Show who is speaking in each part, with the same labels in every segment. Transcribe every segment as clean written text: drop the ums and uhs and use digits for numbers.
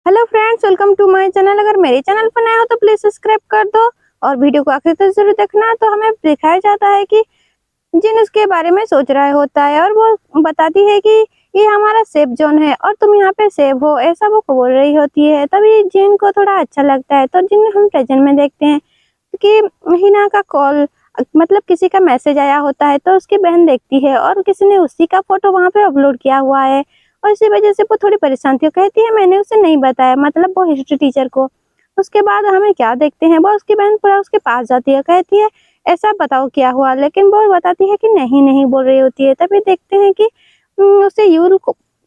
Speaker 1: Hello friends, welcome to my channel. अगर मेरे channel पर नए हो तो प्लीज सब्सक्राइब कर दो और वीडियो को आखिर तक जरूर देखना। तो हमें दिखाया जाता है कि जिन उसके बारे में सोच रहा होता है और वो बताती है कि ये हमारा सेफ जोन है और तुम यहाँ पे सेफ हो, ऐसा वो बोल रही होती है। तभी जिन को थोड़ा अच्छा लगता है। तो जिन हम प्रेजेंट में देखते हैं कि हिना का कॉल मतलब किसी का मैसेज आया होता है तो उसकी बहन देखती है और किसी ने उसी का फोटो वहाँ पे अपलोड किया हुआ है और इसी वजह से वो थोड़ी परेशान थी। कहती है मैंने उसे नहीं बताया, मतलब वो हिस्ट्री टीचर को। उसके बाद हमें क्या देखते हैं, वो उसकी बहन पूरा उसके पास जाती है, कहती है ऐसा बताओ क्या हुआ, लेकिन वो बताती है कि नहीं नहीं बोल रही होती है। तभी देखते हैं कि उसे यूल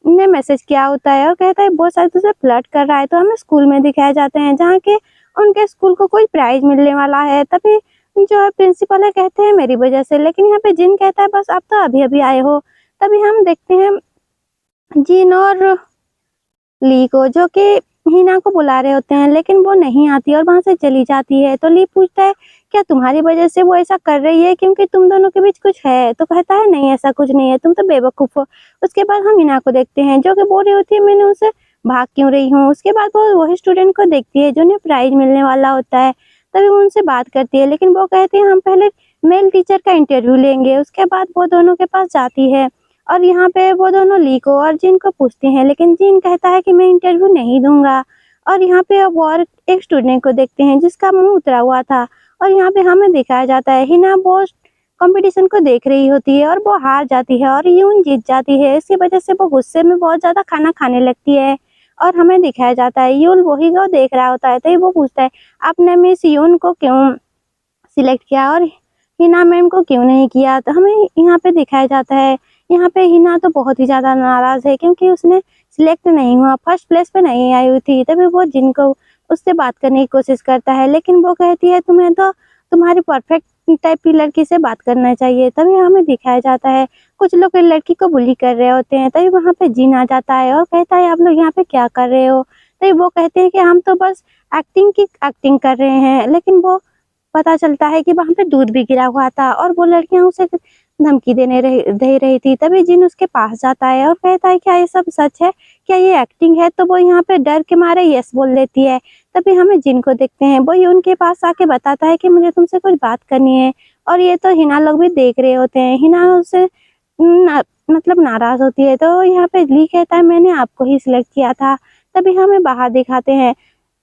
Speaker 1: ने मैसेज किया होता है और कहता है वो शायद उसे फ्लर्ट कर रहा है। तो हमें स्कूल में दिखाए जाते हैं जहाँ के उनके स्कूल को कोई प्राइज मिलने वाला है। तभी जो है प्रिंसिपल है कहते हैं मेरी वजह से, लेकिन यहाँ पे जिन कहता है बस आप तो अभी अभी आए हो। तभी हम देखते हैं जिन और ली को, जो कि हिना को बुला रहे होते हैं, लेकिन वो नहीं आती और वहां से चली जाती है। तो ली पूछता है क्या तुम्हारी वजह से वो ऐसा कर रही है क्योंकि तुम दोनों के बीच कुछ है? तो कहता है नहीं ऐसा कुछ नहीं है, तुम तो बेवकूफ हो। उसके बाद हम हिना को देखते हैं जो कि बोल रही होती है मैंने उसे भाग क्यों रही हूँ। उसके बाद वो वही स्टूडेंट को देखती है जो उन्हें प्राइज मिलने वाला होता है। तभी वो उनसे बात करती है, लेकिन वो कहती है हम पहले मेल टीचर का इंटरव्यू लेंगे। उसके बाद वो दोनों के पास जाती है और यहाँ पे वो दोनों ली को और जिन को पूछते हैं, लेकिन जिन कहता है कि मैं इंटरव्यू नहीं दूंगा। और यहाँ पे अब और एक स्टूडेंट को देखते हैं जिसका मुंह उतरा हुआ था और यहाँ पे हमें दिखाया जाता है हिना वो कंपटीशन को देख रही होती है और वो हार जाती है और यून जीत जाती है। इसकी वजह से वो गुस्से में बहुत ज्यादा खाना खाने लगती है और हमें दिखाया जाता है यून वही को देख रहा होता है। तो वो पूछता है आपने मिस यून को क्यों सिलेक्ट किया और हिना मैम को क्यों नहीं किया। तो हमें यहाँ पे दिखाया जाता है यहाँ पे हिना तो बहुत ही ज्यादा नाराज है क्योंकि उसने सिलेक्ट नहीं हुआ, फर्स्ट प्लेस पे नहीं आई हुई थी। तभी वो जिनको उससे बात करने की कोशिश करता है, लेकिन वो कहती है तुम्हें तो तुम्हारी परफेक्ट टाइप की लड़की से बात करना चाहिए। तभी हमें दिखाया जाता है कुछ लोग लड़की को बुली कर रहे होते हैं। तभी वहाँ पे जिन आ जाता है और कहता है आप लोग यहाँ पे क्या कर रहे हो। तभी वो कहते हैं कि हम तो बस एक्टिंग कर रहे हैं, लेकिन वो पता चलता है कि वहां पे दूध भी गिरा हुआ था और वो लड़कियां उसे धमकी दे रही थी। तभी जिन उसके पास जाता है और कहता है क्या ये सब सच है, क्या ये एक्टिंग है। तो वो यहाँ पे डर के मारे यस बोल देती है। तभी हमें जिन को देखते हैं वो उनके पास आके बताता है कि मुझे तुमसे कुछ बात करनी है और ये तो हिना लोग भी देख रहे होते हैं। हिना उससे मतलब नाराज होती है। तो यहाँ पे ली कहता है मैंने आपको ही सिलेक्ट किया था। तभी हमें बाहर दिखाते हैं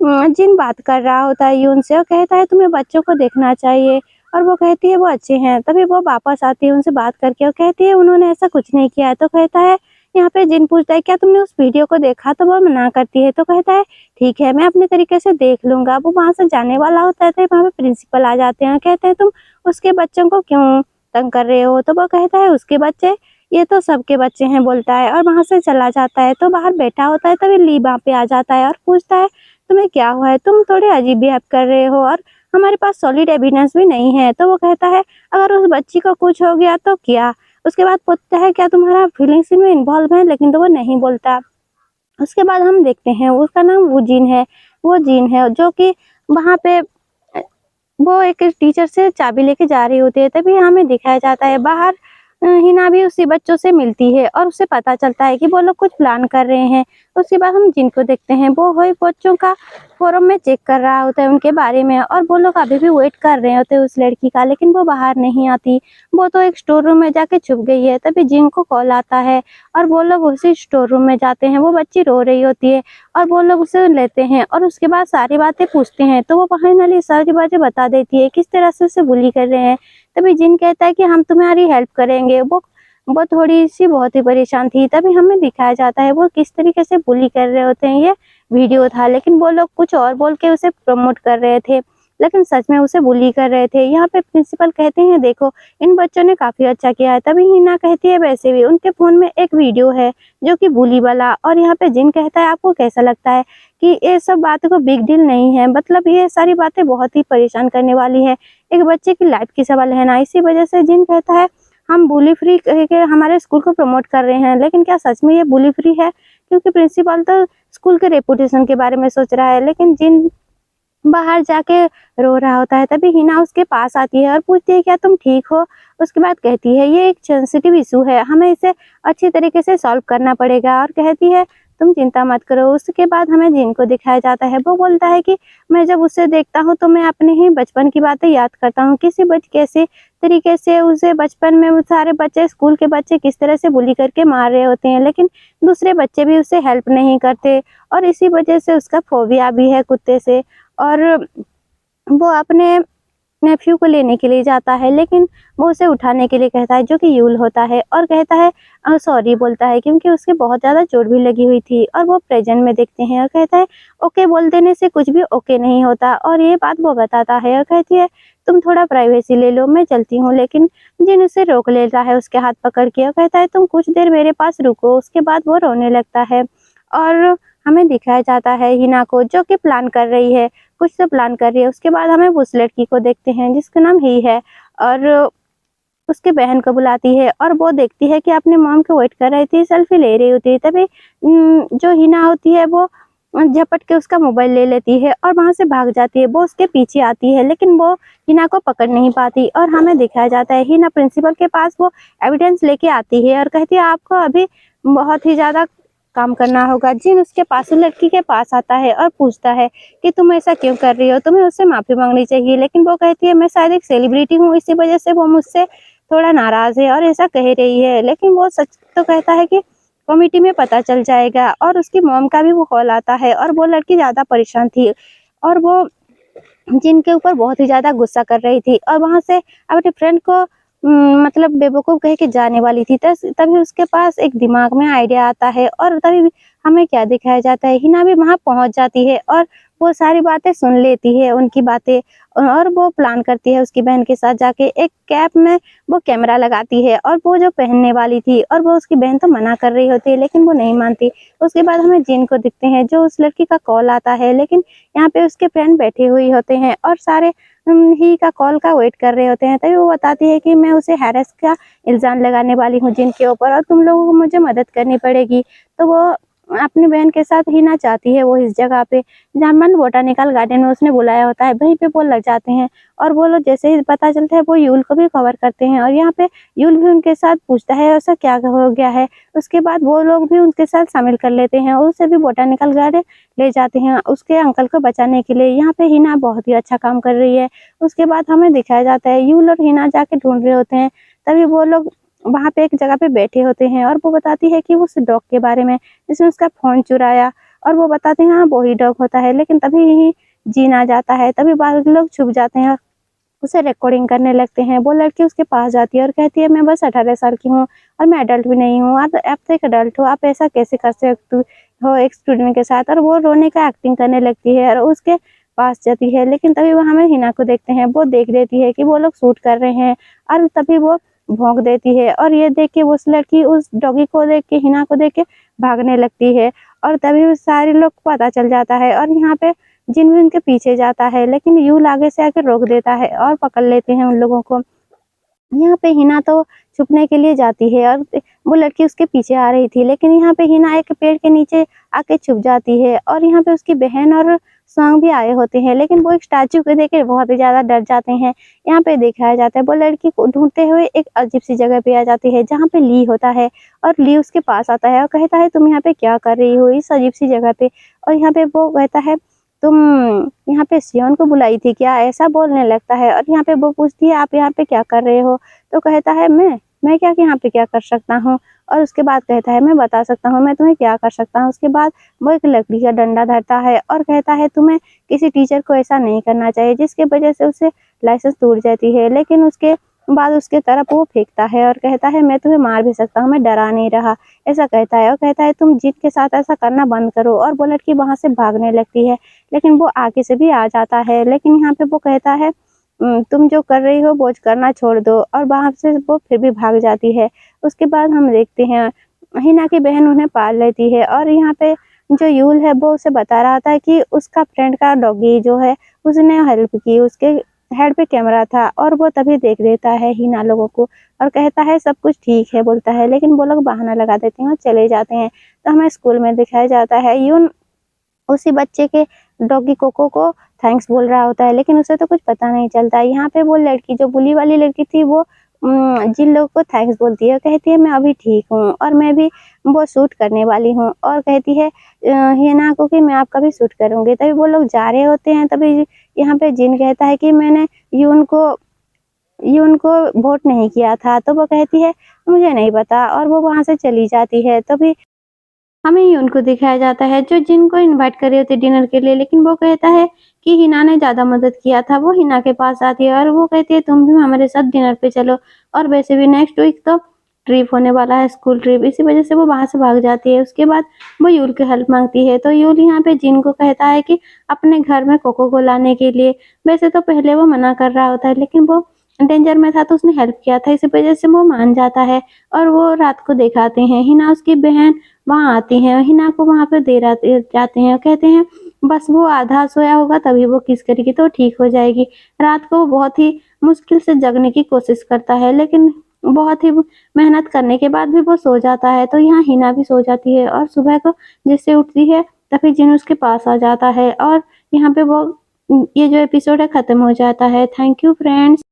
Speaker 1: जिन बात कर रहा होता है यून से और कहता है तुम्हें बच्चों को देखना चाहिए और वो कहती है वो अच्छे हैं। तभी वो वापस आती है उनसे बात करके और कहती है उन्होंने ऐसा कुछ नहीं किया है। तो कहता है यहाँ पे जिन पूछता है क्या तुमने उस वीडियो को देखा। तो वो मना करती है। तो कहता है ठीक है मैं अपने तरीके से देख लूंगा। वो वहां से जाने वाला होता है तो वहां पे प्रिंसिपल आ जाते हैं, कहते हैं तुम उसके बच्चों को क्यों तंग कर रहे हो। तो वो कहता है उसके बच्चे, ये तो सबके बच्चे हैं बोलता है और वहां से चला जाता है। तो बाहर बैठा होता है तभी ली वहां पे आ जाता है और पूछता है तुम्हें क्या हुआ है, तुम थोड़े अजीब बिहेव कर रहे हो और हमारे पास सॉलिड एविडेंस भी नहीं है। तो वो कहता है अगर उस बच्ची को कुछ हो गया तो क्या। उसके बाद पूछता है क्या तुम्हारा फीलिंग्स में इन्वॉल्व है, लेकिन तो वो नहीं बोलता। उसके बाद हम देखते हैं उसका नाम वो जीन है जो कि वहां पे वो एक टीचर से चाबी लेके जा रही होती है। तभी हमें दिखाया जाता है बाहर हिना भी उसी बच्चों से मिलती है और उसे पता चलता है कि वो लोग कुछ प्लान कर रहे हैं। उसके बाद हम जिनको देखते हैं वो वही बच्चों का फोरम में चेक कर रहा होता है उनके बारे में और वो लोग अभी भी वेट कर रहे होते हैं उस लड़की का, लेकिन वो बाहर नहीं आती। वो तो एक स्टोर रूम में जाके छुप गई है। तभी जिन को कॉल आता है और वो लोग उसी स्टोर रूम में जाते हैं। वो बच्ची रो रही होती है और वो लोग उसे लेते हैं और उसके बाद सारी बातें पूछते हैं। तो वो फाइनली सारी बातें बता देती है किस तरह से उसे बुली कर रहे हैं। तभी जिन कहता है कि हम तुम्हारी हेल्प करेंगे। वो थोड़ी सी बहुत ही परेशान थी। तभी हमें दिखाया जाता है वो किस तरीके से बुली कर रहे होते हैं। ये वीडियो था लेकिन वो लोग कुछ और बोल के उसे प्रमोट कर रहे थे, लेकिन सच में उसे बुली कर रहे थे। यहाँ पे प्रिंसिपल कहते हैं देखो इन बच्चों ने काफी अच्छा किया है। तभी हिना कहती है वैसे भी उनके फोन में एक वीडियो है जो कि बुली वाला। और यहाँ पे जिन कहता है आपको कैसा लगता है कि ये सब बातों को बिग डील नहीं है, मतलब ये सारी बातें बहुत ही परेशान करने वाली है, एक बच्चे की लाइफ की सवाल है ना। इसी वजह से जिन कहता है हम बुली फ्री के हमारे स्कूल को प्रमोट कर रहे हैं, लेकिन क्या सच में ये बुली फ्री है, क्योंकि प्रिंसिपल तो स्कूल के रेपुटेशन के बारे में सोच रहा है। लेकिन जिन बाहर जाके रो रहा होता है। तभी हिना उसके पास आती है और पूछती है क्या तुम ठीक हो। उसके बाद कहती है ये एक सेंसिटिव इशू है, हमें इसे अच्छी तरीके से सॉल्व करना पड़ेगा। और कहती है तुम चिंता मत करो। उसके बाद हमें जिन को दिखाया जाता है, वो बोलता है कि मैं जब उसे देखता हूँ तो मैं अपने ही बचपन की बातें याद करता हूँ, कैसे तरीके से उसे बचपन में वो सारे बच्चे, स्कूल के बच्चे किस तरह से बुली करके मार रहे होते हैं, लेकिन दूसरे बच्चे भी उसे हेल्प नहीं करते और इसी वजह से उसका फोबिया भी है कुत्ते से। और वो अपने नेफ्यू को लेने के लिए जाता है, लेकिन वो उसे उठाने के लिए कहता है, जो कि यूल होता है, और कहता है सॉरी बोलता है, क्योंकि उसके बहुत ज़्यादा चोट भी लगी हुई थी। और वो प्रेजेंट में देखते हैं और कहता है ओके बोल देने से कुछ भी ओके नहीं होता, और ये बात वो बताता है और कहती है तुम थोड़ा प्राइवेसी ले लो, मैं चलती हूँ। लेकिन जिन उसे रोक लेता है उसके हाथ पकड़ के और कहता है तुम कुछ देर मेरे पास रुको। उसके बाद वो रोने लगता है और हमें दिखाया जाता है हिना को, जो कि प्लान कर रही है, कुछ तो प्लान कर रही है। उसके बाद हमें उस लड़की को देखते हैं जिसका नाम ही है, और उसके बहन को बुलाती है और वो देखती है कि अपने मॉम को वेट कर रही थी, सेल्फी ले रही होती है। तभी जो हिना होती है वो झपट के उसका मोबाइल ले लेती है और वहां से भाग जाती है। वो उसके पीछे आती है, लेकिन वो हिना को पकड़ नहीं पाती। और हमें दिखाया जाता है हिना प्रिंसिपल के पास वो एविडेंस लेके आती है और कहती है आपको अभी बहुत ही ज्यादा काम करना होगा। जिन उसके पास, लड़की के पास आता है और पूछता है कि तुम ऐसा क्यों कर रही हो, तुम्हें उससे माफी मांगनी चाहिए। लेकिन वो कहती है मैं शायद एक सेलिब्रिटी हूँ, इसी वजह से वो मुझसे थोड़ा नाराज है और ऐसा कह रही है। लेकिन वो सच तो कहता है कि कमेटी में पता चल जाएगा। और उसकी मॉम का भी वो कॉल आता है और वो लड़की ज्यादा परेशान थी और वो जिनके ऊपर बहुत ही ज्यादा गुस्सा कर रही थी और वहां से अपने फ्रेंड को मतलब बेवकूफ कह के जाने वाली थी। तभी उसके पास एक दिमाग में आइडिया आता है और तभी हमें क्या दिखाया जाता है, हिना भी वहां पहुंच जाती है और वो सारी बातें सुन लेती है, उनकी बातें। और वो प्लान करती है उसकी बहन के साथ जाके एक कैप में वो कैमरा लगाती है और वो जो पहनने वाली थी, और वो उसकी बहन तो मना कर रही होती है लेकिन वो नहीं मानती। उसके बाद हमें जिन को दिखते हैं, जो उस लड़की का कॉल आता है, लेकिन यहाँ पे उसके फ्रेंड बैठे हुए होते हैं और सारे ही का कॉल का वेट कर रहे होते हैं। तभी वो बताती है कि मैं उसे हैरेस का इल्जाम लगाने वाली हूँ जिनके ऊपर, और तुम लोगों को मुझे मदद करनी पड़ेगी। तो वो अपनी बहन के साथ हिना चाहती है वो इस जगह पे जहाँ मन बोटानिकल गार्डन में उसने बुलाया होता है, वहीं पे वो लग जाते हैं। और वो लोग जैसे ही पता चलता है वो यूल को भी कवर करते हैं और यहाँ पे यूल भी उनके साथ पूछता है ऐसा क्या हो गया है। उसके बाद वो लोग भी उनके साथ शामिल कर लेते हैं और उसे भी बोटानिकल गार्डन ले जाते हैं उसके अंकल को बचाने के लिए। यहाँ पे हिना बहुत ही अच्छा काम कर रही है। उसके बाद हमें दिखाया जाता है यूल और हिना जाके ढूंढ रहे होते हैं। तभी वो लोग वहां पे एक जगह पे बैठे होते हैं और वो बताती है कि उस डॉग के बारे में जिसने उसका फोन चुराया, और वो बताते हैं हाँ वो ही डॉग होता है। लेकिन तभी ही जीन आ जाता है, तभी बाकी लोग छुप जाते हैं और उसे रिकॉर्डिंग करने लगते हैं। वो लड़की उसके पास जाती है और कहती है मैं बस 18 साल की हूँ और मैं अडल्ट भी नहीं हूँ, आप तो एक अडल्ट हो, आप ऐसा कैसे कर सकते हो एक स्टूडेंट के साथ। और वो रोने का एक्टिंग करने लगती है और उसके पास जाती है। लेकिन तभी वो हमें हिना को देखते हैं, वो देख लेती है कि वो लोग शूट कर रहे हैं और तभी वो भौंक देती है और ये देख के उस लड़की उस डॉगी को देख के, हिना को देख के भागने लगती है। और तभी उस सारे लोग को पता चल जाता है और यहाँ पे जिन भी उनके पीछे जाता है, लेकिन यूल आगे से आके रोक देता है और पकड़ लेते हैं उन लोगों को। यहाँ पे हिना तो छुपने के लिए जाती है और वो लड़की उसके पीछे आ रही थी, लेकिन यहाँ पे हिना एक पेड़ के नीचे आके छुप जाती है और यहाँ पे उसकी बहन और स्वांग भी आए होते हैं, लेकिन वो एक स्टैचू को देख के बहुत ही ज्यादा डर जाते हैं। यहाँ पे दिखाया जाता है वो लड़की को ढूंढते हुए एक अजीब सी जगह पे आ जाती है जहाँ पे ली होता है और ली उसके पास आता है और कहता है तुम यहाँ पे क्या कर रही हो इस अजीब सी जगह पे। और यहाँ पे वो कहता है तुम यहाँ पे सियोन को बुलाई थी क्या, ऐसा बोलने लगता है। और यहाँ पे वो पूछती है आप यहाँ पे क्या कर रहे हो, तो कहता है मैं क्या यहाँ पे क्या कर सकता हूँ। और उसके बाद कहता है मैं बता सकता हूँ मैं तुम्हें क्या कर सकता हूँ। उसके बाद वो एक लकड़ी का डंडा धरता है और कहता है तुम्हें किसी टीचर को ऐसा नहीं करना चाहिए, जिसके वजह से उसे लाइसेंस टूट जाती है। लेकिन उसके बाद उसके तरफ वो फेंकता है और कहता है मैं तुम्हें मार भी सकता हूँ, मैं डरा नहीं रहा, ऐसा कहता है। और कहता है तुम जिद के साथ ऐसा करना बंद करो। और वो लड़की वहां से भागने लगती है, लेकिन वो आगे से भी आ जाता है। लेकिन यहाँ पे वो कहता है तुम जो कर रही हो वो करना छोड़ दो, और वहां से वो फिर भी भाग जाती है। उसके बाद हम देखते हैं हिना की बहन उन्हें पाल लेती है और यहाँ पे जो यूल है वो उसे बता रहा था कि उसका फ्रेंड का डॉगी जो है उसने हेल्प की, उसके हेड पे कैमरा था और वो तभी देख लेता है हिना लोगों को और कहता है सब कुछ ठीक है बोलता है। लेकिन वो लोग बहाना लगा देते हैं और चले जाते हैं। तो हमें स्कूल में दिखाया जाता है यून उसी बच्चे के डॉगी कोको को थैंक्स बोल रहा होता है, लेकिन उसे तो कुछ पता नहीं चलता। यहाँ पे वो लड़की जो बुली वाली लड़की थी वो जिन लोगों को थैंक्स बोलती है, कहती है मैं अभी ठीक हूँ और मैं भी वो शूट करने वाली हूँ, और कहती है हिना को कि मैं आपका भी शूट करूँगी। तभी वो लोग जा रहे होते हैं, तभी यहाँ पे जिन कहता है कि मैंने यून को वोट नहीं किया था। तो वो कहती है मुझे नहीं पता, और वो वहाँ से चली जाती है। तभी हमें यून को दिखाया जाता है जो जिन को इनवाइट कर रही होती है डिनर के लिए, लेकिन वो कहता है कि हिना ने ज़्यादा मदद किया था। वो हिना के पास आती है और वो कहती है तुम भी हमारे साथ डिनर पे चलो, और वैसे भी नेक्स्ट वीक तो ट्रिप होने वाला है, स्कूल ट्रिप। इसी वजह से वो वहाँ से भाग जाती है। उसके बाद वो यूल की हेल्प मांगती है, तो यूल यहाँ पे जिन को कहता है कि अपने घर में कोको को लाने के लिए। वैसे तो पहले वो मना कर रहा होता है, लेकिन वो डेंजर में था तो उसने हेल्प किया था, इसी वजह से वो मान जाता है। और वो रात को दिखाते हैं हिना उसकी बहन वहाँ आती हैं, हिना को वहाँ पे दे जाते हैं, कहते हैं बस वो आधा सोया होगा तभी वो किस करेगी तो ठीक हो जाएगी। रात को वो बहुत ही मुश्किल से जगने की कोशिश करता है, लेकिन बहुत ही मेहनत करने के बाद भी वो सो जाता है। तो यहाँ हिना भी सो जाती है, और सुबह को जिससे उठती है तभी जिन उसके पास आ जाता है, और यहाँ पे वो ये जो एपिसोड है खत्म हो जाता है। Thank you friends.